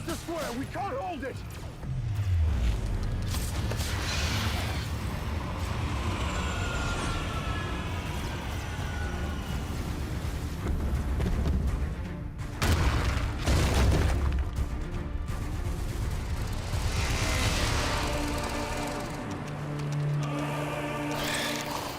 the square! We can't hold it!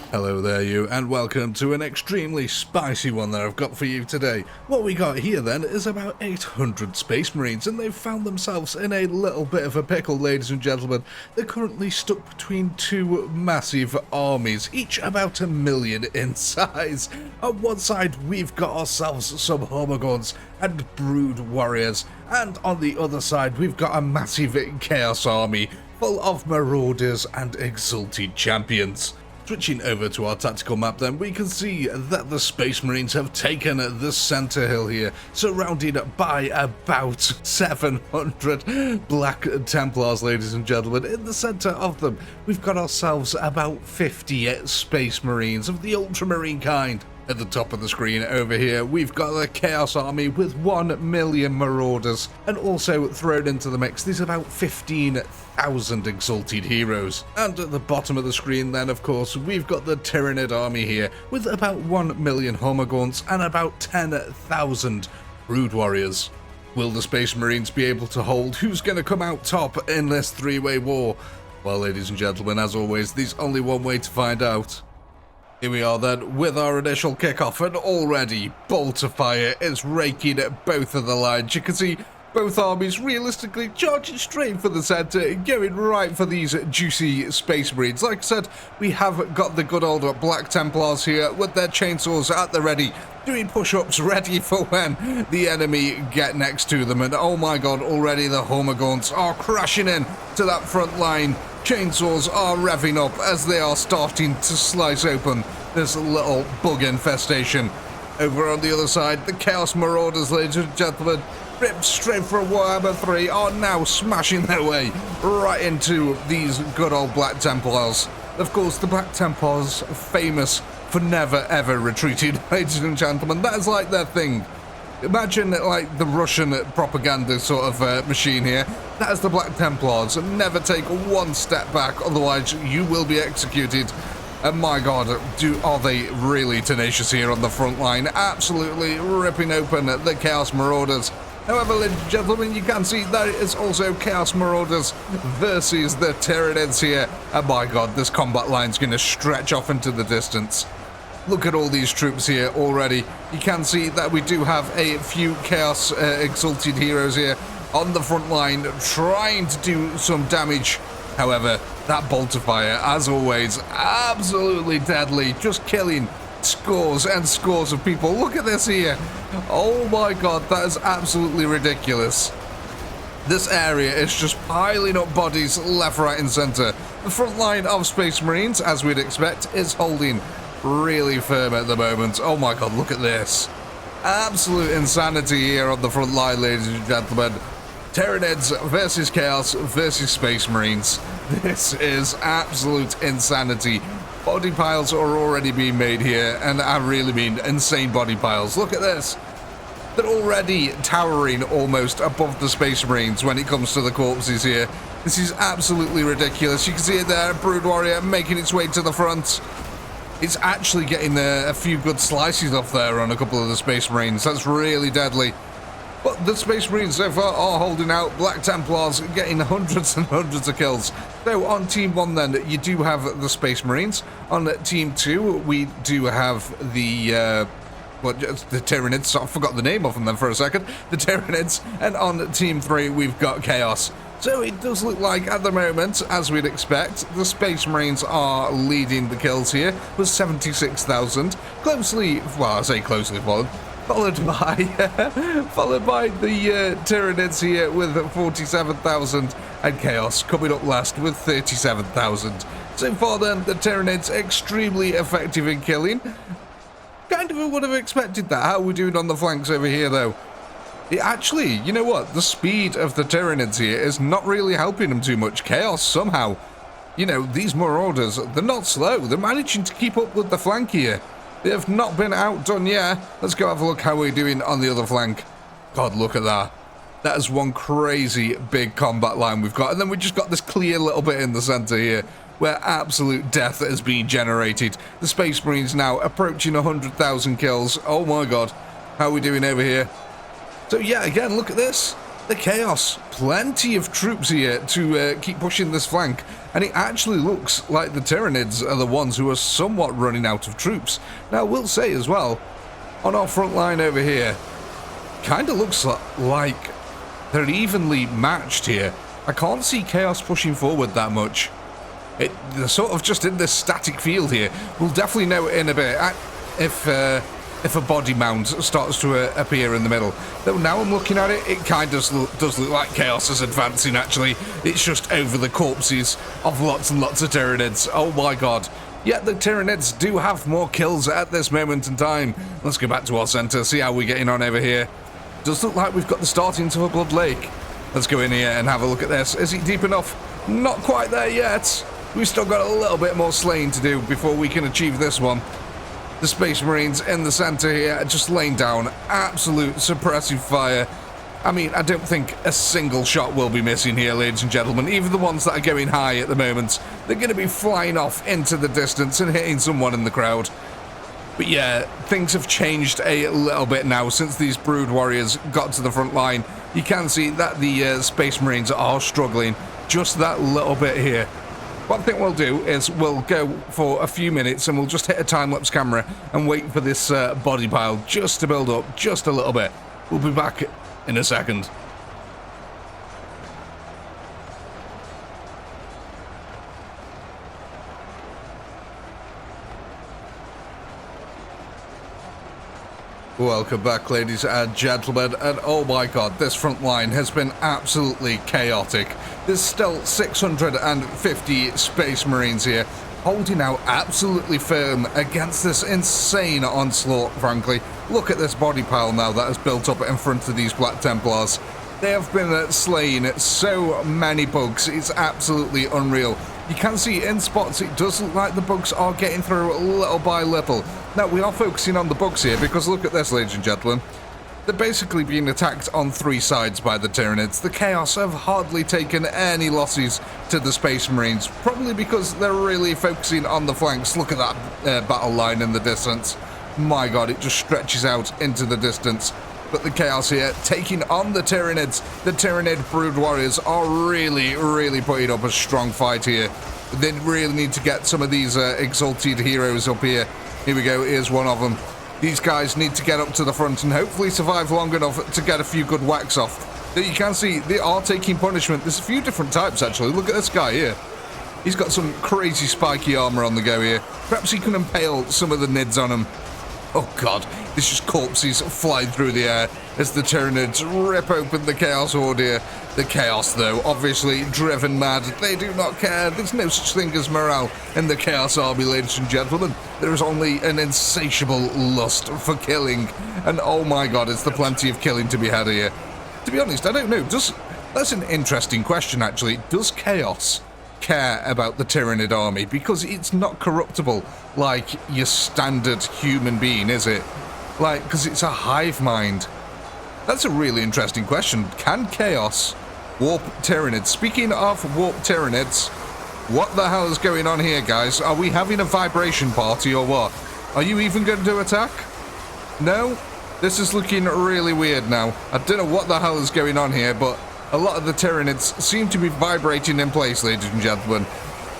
Hello there you, and welcome to an extremely spicy one that I've got for you today. What we got here then is about 800 Space Marines, and they've found themselves in a little bit of a pickle, ladies and gentlemen. They're currently stuck between two massive armies, each about 1 million in size. On one side we've got ourselves some Hormagons and Brood Warriors, and on the other side we've got a massive Chaos army full of Marauders and Exalted Champions. Switching over to our tactical map then, we can see that the Space Marines have taken the center hill here, surrounded by about 700 Black Templars, ladies and gentlemen. In the center of them, we've got ourselves about 50 Space Marines of the Ultramarine kind. At the top of the screen over here, we've got the Chaos Army with 1 million Marauders, and also thrown into the mix, there's about 15,000 Exalted Heroes. And at the bottom of the screen then, of course, we've got the Tyranid army here, with about 1 million Hormagons and about 10,000 Brood Warriors. Will the Space Marines be able to hold? Who's going to come out top in this three-way war? Well, ladies and gentlemen, as always, there's only one way to find out. Here we are then, with our initial kickoff, and already bolt of fire is raking at both of the lines. You can see both armies realistically charging straight for the center, going right for these juicy Space Marines. Like I said, we have got the good old Black Templars here with their chainsaws at the ready, doing push-ups ready for when the enemy get next to them. And oh my god, already the Hormagons are crashing in to that front line. Chainsaws are revving up as they are starting to slice open this little bug infestation. Over on the other side, the Chaos Marauders, ladies and gentlemen, ripped straight from Warhammer 3, are now smashing their way right into these good old Black Templars. Of course, the Black Templars, famous for never ever retreating, ladies and gentlemen. That is like their thing. Imagine like the Russian propaganda sort of machine here. That is the Black Templars. Never take one step back, otherwise you will be executed. And my god, are they really tenacious here on the front line, absolutely ripping open the Chaos Marauders. However, ladies and gentlemen, you can see that it is also Chaos Marauders versus the Tyranids here. And my god, this combat line is going to stretch off into the distance. Look at all these troops here already. You can see that we do have a few Chaos Exalted Heroes here on the front line trying to do some damage. However, that bolt of fire, as always, absolutely deadly, just killing scores and scores of people. Look at this here. Oh my god, that is absolutely ridiculous. This area is just piling up bodies left, right and center. The front line of Space Marines, as we'd expect, is holding really firm at the moment. Oh my god, look at this. Absolute insanity here on the front line, ladies and gentlemen. Tyranids versus Chaos versus Space Marines. This is absolute insanity. Body piles are already being made here, and I really mean insane body piles. Look at this. They're already towering almost above the Space Marines when it comes to the corpses here. This is absolutely ridiculous. You can see it there, Brood Warrior making its way to the front. It's actually getting a few good slices off there on a couple of the Space Marines. That's really deadly. But the Space Marines so far are holding out. Black Templars getting hundreds and hundreds of kills. So on Team 1 then, you do have the Space Marines. On Team 2, we do have the Tyranids. I forgot the name of them then for a second. The Tyranids. And on Team 3, we've got Chaos. So it does look like, at the moment, as we'd expect, the Space Marines are leading the kills here with 76,000. Closely, well, I say closely followed by the Tyranids here with 47,000, and Chaos coming up last with 37,000. So far then, the Tyranids extremely effective in killing. Kind of would have expected that. How are we doing on the flanks over here though? Actually, you know what? The speed of the Tyranids here is not really helping them too much. Chaos somehow, you know, these Marauders, they're not slow. They're managing to keep up with the flank here. They have not been outdone yet. Let's go have a look how we're doing on the other flank. God, look at that. That is one crazy big combat line we've got. And then we just got this clear little bit in the center here where absolute death is being generated. The Space Marines now approaching 100,000 kills. Oh my god. How are we doing over here? So yeah, again, look at this. The Chaos. Plenty of troops here to keep pushing this flank. And it actually looks like the Tyranids are the ones who are somewhat running out of troops. Now, we'll say as well, on our front line over here, kind of looks like they're evenly matched here. I can't see Chaos pushing forward that much. They're sort of just in this static field here. We'll definitely know in a bit if a body mound starts to appear in the middle. Though now I'm looking at it, it kind of does look like Chaos is advancing, actually. It's just over the corpses of lots and lots of Tyranids. Oh my god. Yet the Tyranids do have more kills at this moment in time. Let's go back to our center, see how we're getting on over here. Does look like we've got the startings of a blood lake. Let's go in here and have a look at this. Is it deep enough? Not quite there yet. We've still got a little bit more slaying to do before we can achieve this one. The Space Marines in the center here just laying down absolute suppressive fire. I mean, I don't think a single shot will be missing here, ladies and gentlemen. Even the ones that are going high at the moment, they're going to be flying off into the distance and hitting someone in the crowd. But yeah, things have changed a little bit now since these Brood Warriors got to the front line. You can see that the Space Marines are struggling just that little bit here. What I think we'll do is we'll go for a few minutes and we'll just hit a time-lapse camera and wait for this body pile just to build up just a little bit. We'll be back in a second. Welcome back, ladies and gentlemen, and oh my god, this front line has been absolutely chaotic. There's still 650 Space Marines here, holding out absolutely firm against this insane onslaught, frankly. Look at this body pile now that has built up in front of these Black Templars. They have been slaying so many bugs, it's absolutely unreal. You can see in spots it does look like the bugs are getting through little by little. Now, we are focusing on the bugs here because look at this, ladies and gentlemen. They're basically being attacked on three sides by the Tyranids. The Chaos have hardly taken any losses to the Space Marines, probably because they're really focusing on the flanks. Look at that battle line in the distance. My god, it just stretches out into the distance. But the Chaos here taking on the Tyranids. The Tyranid Brood Warriors are really putting up a strong fight here. They really need to get some of these exalted heroes up here. Here we go, here's one of them. These guys need to get up to the front and hopefully survive long enough to get a few good whacks off. You can see they are taking punishment. There's a few different types, actually. Look at this guy here. He's got some crazy spiky armor on the go here. Perhaps he can impale some of the nids on him. Oh god, there's just corpses flying through the air as the Tyranids rip open the Chaos Horde here. The Chaos, though, obviously driven mad. They do not care. There's no such thing as morale in the Chaos Army, ladies and gentlemen. There is only an insatiable lust for killing. And oh my god, is there plenty of killing to be had here. To be honest, I don't know. That's an interesting question, actually. Does Chaos care about the Tyranid army? Because it's not corruptible like your standard human being, is it? Like, because it's a hive mind. That's a really interesting question. Can Chaos warp Tyranids? Speaking of warp Tyranids, what the hell is going on here, guys? Are we having a vibration party or what? Are you even going to attack? No? This is looking really weird now. I don't know what the hell is going on here, but a lot of the Tyranids seem to be vibrating in place, ladies and gentlemen.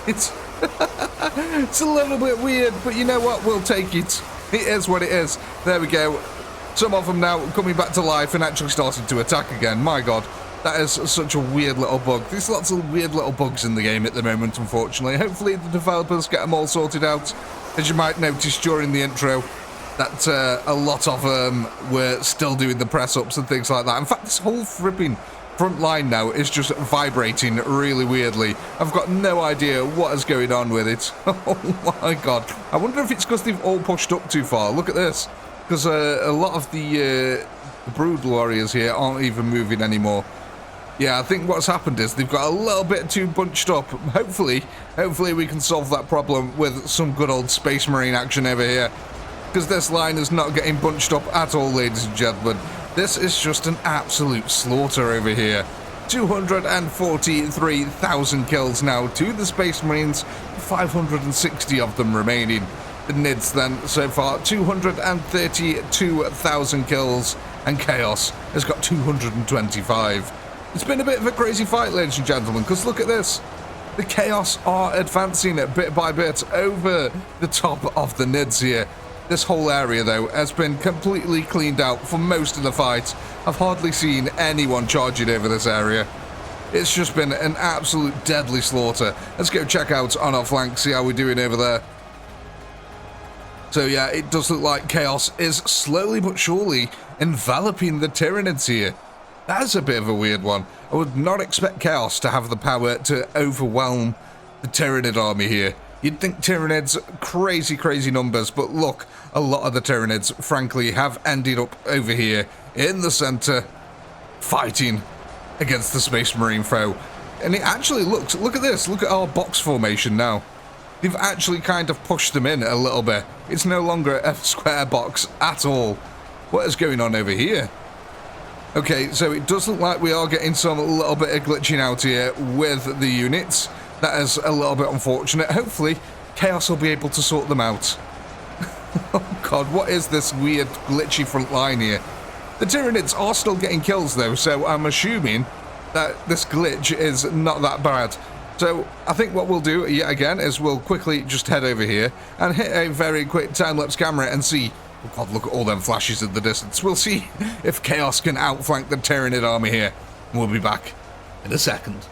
It's it's a little bit weird, but you know what? We'll take it. It is what it is. There we go. Some of them now coming back to life and actually starting to attack again. My god, that is such a weird little bug. There's lots of weird little bugs in the game at the moment, unfortunately. Hopefully the developers get them all sorted out. As you might notice during the intro, that a lot of them were still doing the press-ups and things like that. In fact, this whole flipping front line now is just vibrating really weirdly. I've got no idea what is going on with it. Oh my god. I wonder if it's because they've all pushed up too far. Look at this. Because a lot of the Brood Warriors here aren't even moving anymore. Yeah, I think what's happened is they've got a little bit too bunched up. Hopefully we can solve that problem with some good old Space Marine action over here. Because this line is not getting bunched up at all, ladies and gentlemen. This is just an absolute slaughter over here. 243,000 kills now to the Space Marines, 560 of them remaining. The Nids then, so far, 232,000 kills, and Chaos has got 225. It's been a bit of a crazy fight, ladies and gentlemen, because look at this. The Chaos are advancing bit by bit over the top of the Nids here. This whole area, though, has been completely cleaned out for most of the fight. I've hardly seen anyone charging over this area. It's just been an absolute deadly slaughter. Let's go check out on our flank, see how we're doing over there. So yeah, it does look like Chaos is slowly but surely enveloping the Tyranids here. That's a bit of a weird one. I would not expect Chaos to have the power to overwhelm the Tyranid army here. You'd think Tyranids, crazy numbers, but look, a lot of the Tyranids, frankly, have ended up over here in the center, fighting against the Space Marine foe. And it actually looks, look at this, look at our box formation now. They've actually kind of pushed them in a little bit. It's no longer a square box at all. What is going on over here? Okay, so it does look like we are getting some little bit of glitching out here with the units. That is a little bit unfortunate. Hopefully, Chaos will be able to sort them out. Oh god, what is this weird glitchy front line here? The Tyranids are still getting kills though, so I'm assuming that this glitch is not that bad. So I think what we'll do yet again is we'll quickly just head over here and hit a very quick time-lapse camera and see. Oh god, look at all them flashes in the distance. We'll see if Chaos can outflank the Tyranid army here. We'll be back in a second.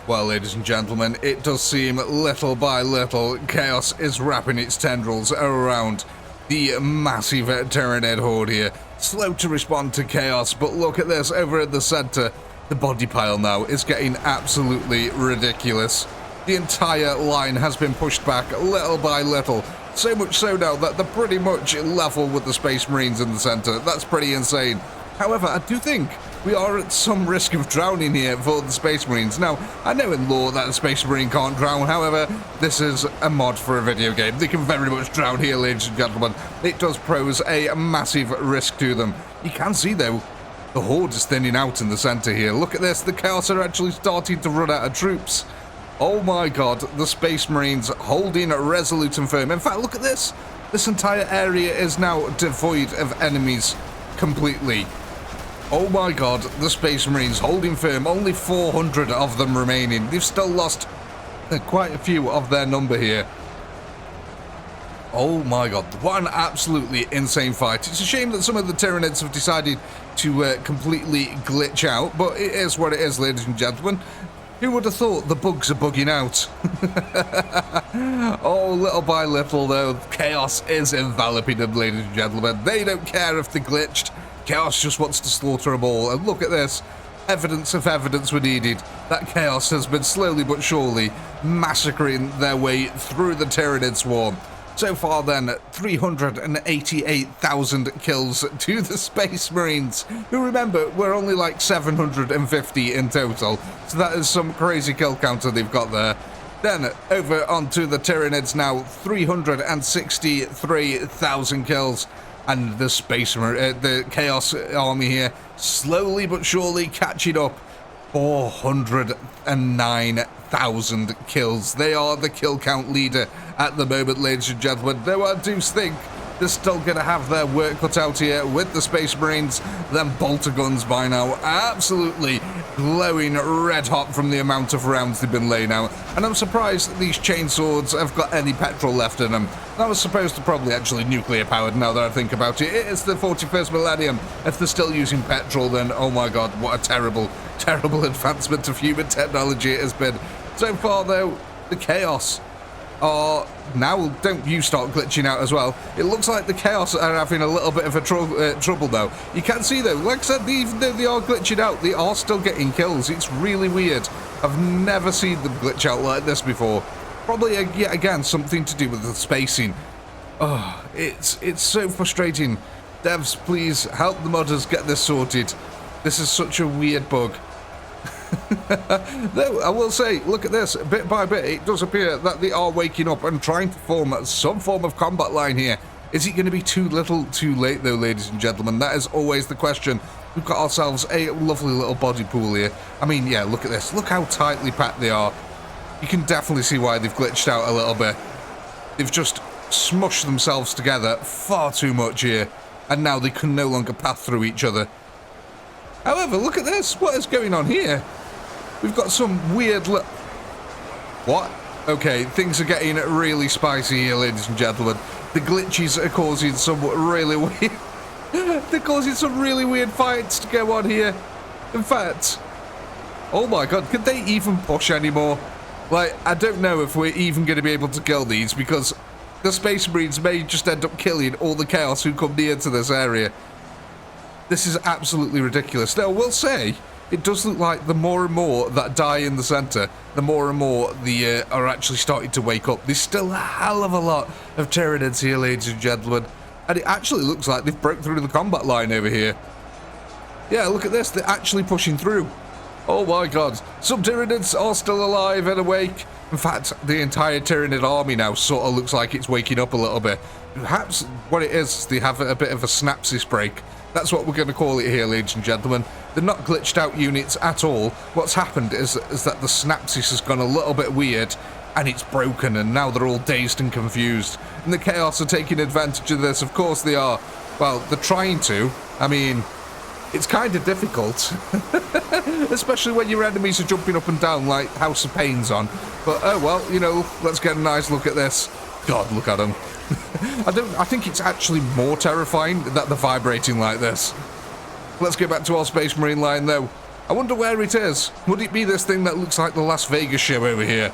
Well, ladies and gentlemen, it does seem little by little Chaos is wrapping its tendrils around the massive Tyranid horde here. Slow to respond to Chaos, but look at this over at the center. The body pile now is getting absolutely ridiculous. The entire line has been pushed back little by little. So much so now that they're pretty much level with the Space Marines in the center. That's pretty insane. However, I do think we are at some risk of drowning here for the Space Marines. Now, I know in lore that a Space Marine can't drown, however, this is a mod for a video game. They can very much drown here, ladies and gentlemen. It does pose a massive risk to them. You can see, though, the horde is thinning out in the center here. Look at this, the Chaos are actually starting to run out of troops. Oh my god, the Space Marines holding resolute and firm. In fact, look at this. This entire area is now devoid of enemies completely. Oh my god, the Space Marines holding firm, only 400 of them remaining. They've still lost quite a few of their number here. Oh my god, what an absolutely insane fight. It's a shame that some of the Tyranids have decided to completely glitch out, but it is what it is, ladies and gentlemen. Who would have thought the bugs are bugging out? Oh, little by little though, Chaos is enveloping them, ladies and gentlemen. They don't care if they glitched. Chaos just wants to slaughter them all, and look at this. Evidence of evidence were needed. That Chaos has been slowly but surely massacring their way through the Tyranid swarm. So far then, 388,000 kills to the Space Marines, who, remember, we're only like 750 in total, so that is some crazy kill counter they've got there. Then, over onto the Tyranids now, 363,000 kills. And the Chaos army here, slowly but surely catching up. 409,000 kills. They are the kill count leader at the moment, ladies and gentlemen. Though I do think they're still going to have their work cut out here with the Space Marines. Them bolter guns by now absolutely glowing red hot from the amount of rounds they've been laying out. And I'm surprised that these chainswords have got any petrol left in them. That was supposed to probably actually nuclear powered now that I think about it. It is the 41st millennium. If they're still using petrol, then oh my god, what a terrible advancement of human technology it has been. So far though, the Chaos are now, don't you start glitching out as well. It looks like the Chaos are having a little bit of a trouble though. You can see though, like I said, even though they are glitching out, they are still getting kills. It's really weird. I've never seen them glitch out like this before. Probably yet again something to do with the spacing. Oh, it's so frustrating. Devs, please help the modders get this sorted. This is such a weird bug. Though, I will say, look at this. Bit by bit, it does appear that they are waking up and trying to form some form of combat line here. Is it going to be too little, too late, though, ladies and gentlemen? That is always the question. We've got ourselves a lovely little body pool here. I mean, yeah, look at this. Look how tightly packed they are. You can definitely see why they've glitched out a little bit. They've just smushed themselves together far too much here, and now they can no longer pass through each other. However, look at this. What is going on here? We've got some weird What? Okay, things are getting really spicy here, ladies and gentlemen. The glitches are causing some really weird... They're causing some really weird fights to go on here. In fact... Oh my god, could they even push anymore? Like, I don't know if we're even going to be able to kill these, because the Space Marines may just end up killing all the Chaos who come near to this area. This is absolutely ridiculous. Now, I will say, it does look like the more and more that die in the centre, the more and more the are actually starting to wake up. There's still a hell of a lot of Tyranids here, ladies and gentlemen. And it actually looks like they've broke through the combat line over here. Yeah, look at this. They're actually pushing through. Oh my god. Some Tyranids are still alive and awake. In fact, the entire Tyranid army now sort of looks like it's waking up a little bit. Perhaps what it is, they have a bit of a synapsis break. That's what we're going to call it here, ladies and gentlemen. They're not glitched out units at all. What's happened is that the synapsis has gone a little bit weird, and it's broken, and now they're all dazed and confused. And the Chaos are taking advantage of this. Of course they are. Well, they're trying to. I mean, it's kind of difficult. Especially when your enemies are jumping up and down like House of Pain's on. But, oh well, you know, let's get a nice look at this. God, look at them. I think it's actually more terrifying that they're vibrating like this. Let's get back to our Space Marine line, though. I wonder where it is. Would it be this thing that looks like the Las Vegas show over here?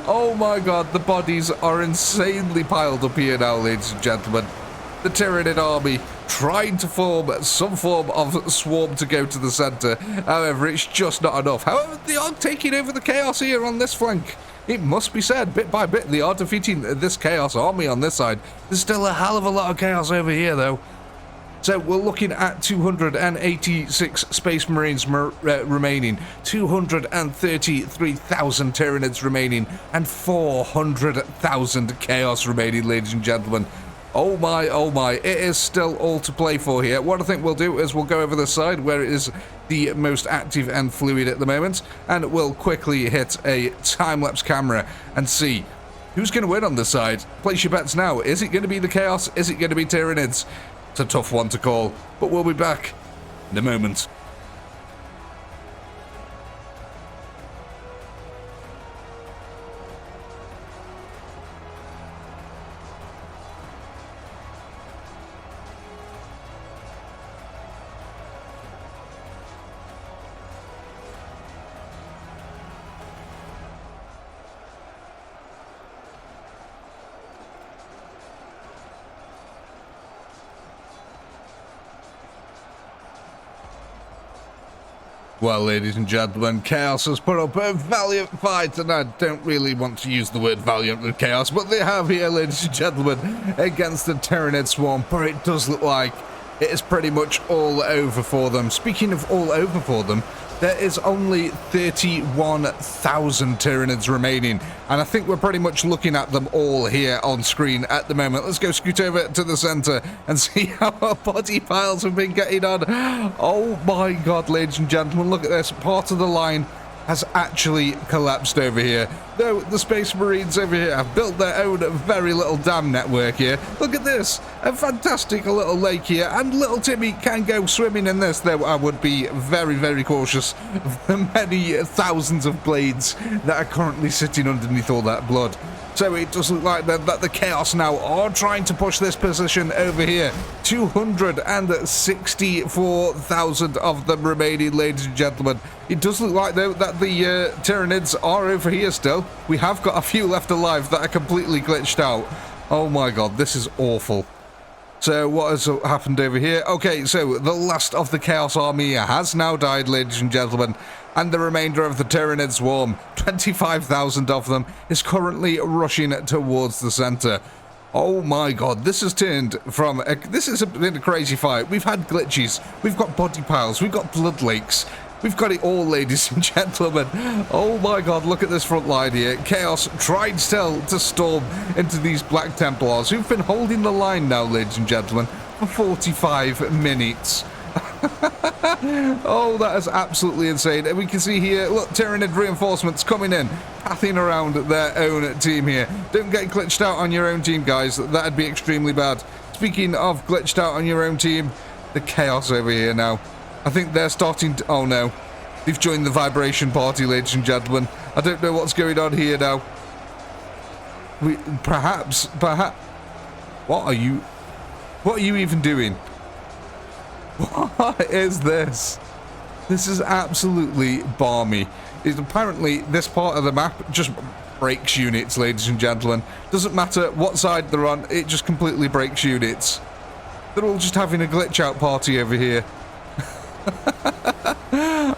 Oh my god, the bodies are insanely piled up here now, ladies and gentlemen. The Tyranid army trying to form some form of swarm to go to the centre. However, it's just not enough. However, they are taking over the Chaos here on this flank. It must be said, bit by bit, they are defeating this Chaos army on this side. There's still a hell of a lot of Chaos over here, though. So we're looking at 286 Space Marines remaining, 233,000 Tyranids remaining, and 400,000 Chaos remaining, ladies and gentlemen. Oh my, it is still all to play for here. What I think we'll do is we'll go over the side where it is the most active and fluid at the moment, and we'll quickly hit a time-lapse camera and see who's going to win on this side. Place your bets now. Is it going to be the Chaos? Is it going to be Tyranids? It's a tough one to call, but we'll be back in a moment. Well, ladies and gentlemen, Chaos has put up a valiant fight, and I don't really want to use the word valiant with Chaos, but they have here, ladies and gentlemen, against the Tyranid swarm, but it does look like it is pretty much all over for them. Speaking of all over for them, there is only 31,000 Tyranids remaining, and I think we're pretty much looking at them all here on screen at the moment. Let's go scoot over to the center and see how our body piles have been getting on. Oh my god, ladies and gentlemen, look at this. Part of the line has actually collapsed over here. Though the Space Marines over here have built their own very little dam network here. Look at this, a fantastic little lake here, and little Timmy can go swimming in this, though I would be very, very cautious of the many thousands of blades that are currently sitting underneath all that blood. So it does look like that the Chaos now are trying to push this position over here. 264,000 of them remaining, ladies and gentlemen. It does look like, though, that the Tyranids are over here still. We have got a few left alive that are completely glitched out. Oh my god, this is awful. So what has happened over here? Okay, so the last of the Chaos Army has now died, ladies and gentlemen, and the remainder of the Tyranids swarm, 25,000 of them, is currently rushing towards the center. Oh my god, this has turned from this has been a crazy fight. We've had glitches, we've got body piles, we've got blood lakes, we've got it all, ladies and gentlemen. Oh my god, look at this front line here. Chaos tried still to storm into these Black Templars, who've been holding the line now, ladies and gentlemen, for 45 minutes. Oh, that is absolutely insane. And we can see here, look, Tyranid reinforcements coming in, pathing around their own team here. Don't get glitched out on your own team, guys. That'd be extremely bad. Speaking of glitched out on your own team, the Chaos over here now. I think they're starting to... Oh, no. They've joined the vibration party, ladies and gentlemen. I don't know what's going on here now. Perhaps... What are you even doing? What is this? This is absolutely balmy. Apparently, this part of the map just breaks units, ladies and gentlemen. Doesn't matter what side they're on, it just completely breaks units. They're all just having a glitch out party over here.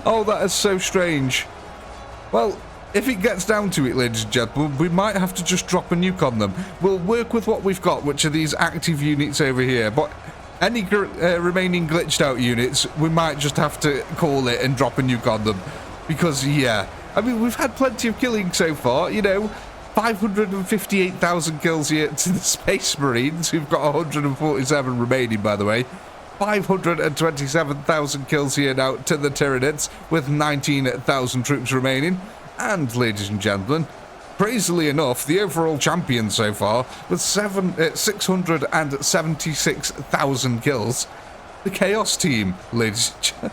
Oh, that is so strange. Well, if it gets down to it, ladies and gentlemen, we might have to just drop a nuke on them. We'll work with what we've got, which are these active units over here, but any remaining glitched out units, we might just have to call it and drop a nuke on them. Because, yeah, I mean, we've had plenty of killing so far, you know, 558,000 kills here to the Space Marines, who've got 147 remaining, by the way. 527,000 kills here now to the Tyranids, with 19,000 troops remaining. And, ladies and gentlemen, crazily enough, the overall champion so far, with 676,000 kills, the Chaos team, ladies and gentlemen.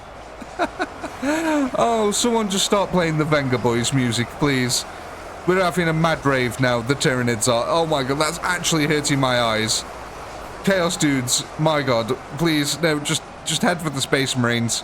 Oh, someone just start playing the Venga Boys music, please. We're having a mad rave now, the Tyranids are. Oh my god, that's actually hurting my eyes. Chaos dudes, my god, please, no, just head for the Space Marines.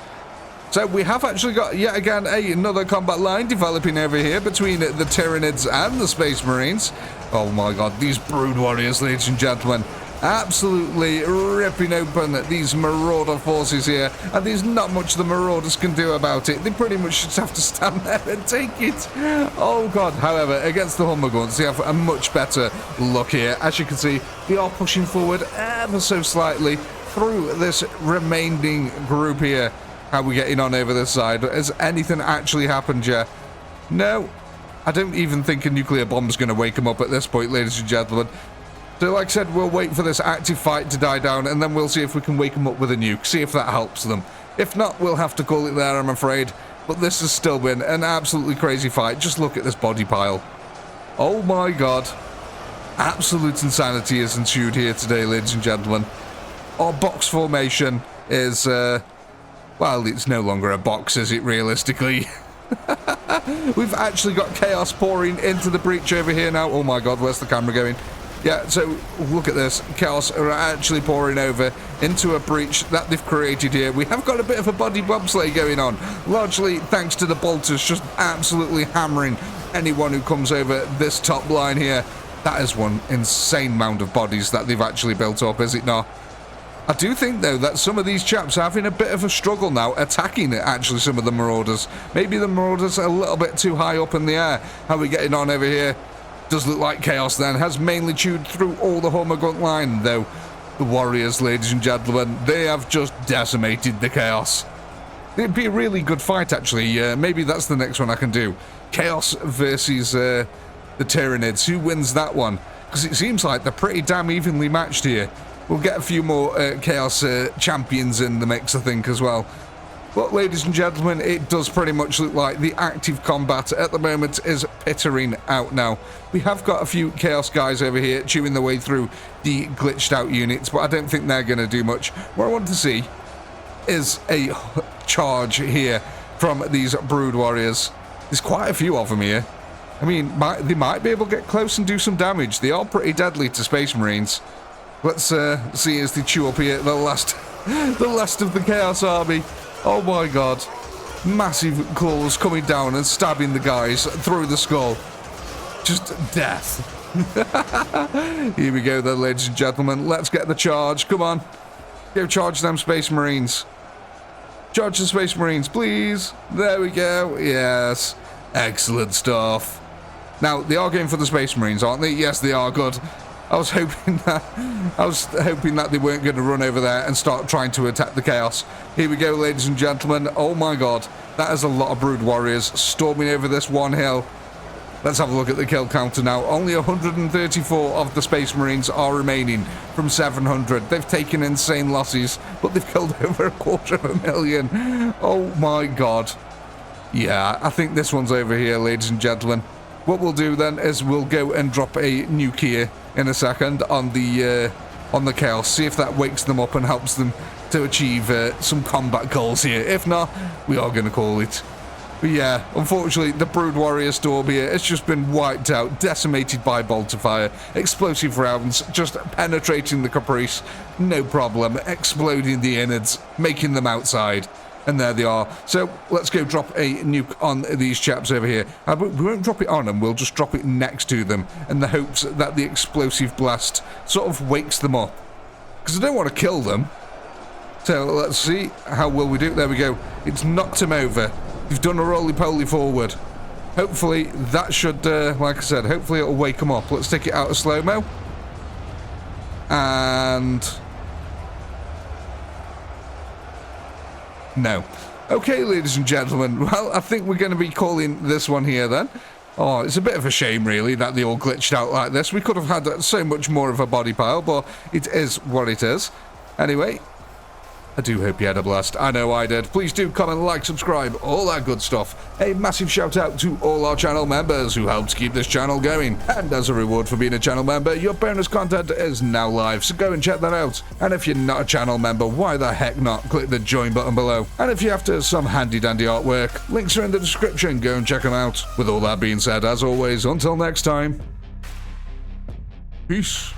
So we have actually got, yet again, another combat line developing over here between the Tyranids and the Space Marines. Oh my god, these Brood Warriors, ladies and gentlemen, absolutely ripping open these Marauder forces here. And there's not much the Marauders can do about it. They pretty much just have to stand there and take it. Oh god, however, against the Hummerguns, they have a much better look here. As you can see, they are pushing forward ever so slightly through this remaining group here. How are we getting on over this side? Has anything actually happened yet? No. I don't even think a nuclear bomb's going to wake them up at this point, ladies and gentlemen. So like I said, we'll wait for this active fight to die down, and then we'll see if we can wake them up with a nuke, see if that helps them. If not, we'll have to call it there, I'm afraid. But this has still been an absolutely crazy fight. Just look at this body pile. Oh my god. Absolute insanity has ensued here today, ladies and gentlemen. Our box formation is... well, it's no longer a box, is it, realistically? We've actually got Chaos pouring into the breach over here now. Oh my god, where's the camera going? Yeah, so look at this. Chaos are actually pouring over into a breach that they've created here. We have got a bit of a body bobsleigh going on, largely thanks to the bolters just absolutely hammering anyone who comes over this top line here. That is one insane amount of bodies that they've actually built up, is it not? I do think, though, that some of these chaps are having a bit of a struggle now attacking, actually, some of the Marauders. Maybe the Marauders are a little bit too high up in the air. How are we getting on over here? Does look like Chaos, then, has mainly chewed through all the Hummergun line, though. The Warriors, ladies and gentlemen, they have just decimated the Chaos. It'd be a really good fight, actually. Maybe that's the next one I can do. Chaos versus the Tyranids. Who wins that one? Because it seems like they're pretty damn evenly matched here. We'll get a few more Chaos champions in the mix, I think, as well. But, ladies and gentlemen, it does pretty much look like the active combat at the moment is pittering out now. We have got a few Chaos guys over here chewing their way through the glitched out units, but I don't think they're going to do much. What I want to see is a charge here from these Brood Warriors. There's quite a few of them here. I mean, they might be able to get close and do some damage. They are pretty deadly to Space Marines. Let's see as they chew up here the last of the Chaos Army. Oh my god. Massive claws coming down and stabbing the guys through the skull. Just death. Here we go then, ladies and gentlemen. Let's get the charge. Come on. Go charge them Space Marines. Charge the Space Marines, please. There we go. Yes. Excellent stuff. Now, they are going for the Space Marines, aren't they? Yes, they are. Good. I was hoping that they weren't going to run over there and start trying to attack the Chaos. Here we go, ladies and gentlemen. Oh my god. That is a lot of Brood Warriors storming over this one hill. Let's have a look at the kill counter now. Only 134 of the Space Marines are remaining from 700. They've taken insane losses, but they've killed over 250,000. Oh my god. Yeah, I think this one's over here, ladies and gentlemen. What we'll do then is we'll go and drop a nuke here in a second on the Chaos. See if that wakes them up and helps them to achieve some combat goals here. If not, we are going to call it. But yeah, unfortunately, the Brood Warrior storm here has just been wiped out, decimated by bolter fire, explosive rounds, just penetrating the Caprice, no problem, exploding the innards, making them outside. And there they are. So let's go drop a nuke on these chaps over here. We won't drop it on them, we'll just drop it next to them in the hopes that the explosive blast sort of wakes them up. Because I don't want to kill them. So let's see, how will we do? There we go. It's knocked him over. We've done a roly-poly forward. Hopefully that should, like I said, hopefully it'll wake them up. Let's take it out of slow-mo. And... no. Okay, ladies and gentlemen. Well, I think we're going to be calling this one here then. Oh, it's a bit of a shame, really, that they all glitched out like this. We could have had so much more of a body pile, but it is what it is. Anyway, I do hope you had a blast. I know I did. Please do comment, like, subscribe, all that good stuff. A massive shout out to all our channel members who helped keep this channel going. And as a reward for being a channel member, your bonus content is now live, so go and check that out. And if you're not a channel member, why the heck not? Click the join button below. And if you're after some handy dandy artwork, links are in the description. Go and check them out. With all that being said, as always, until next time, peace.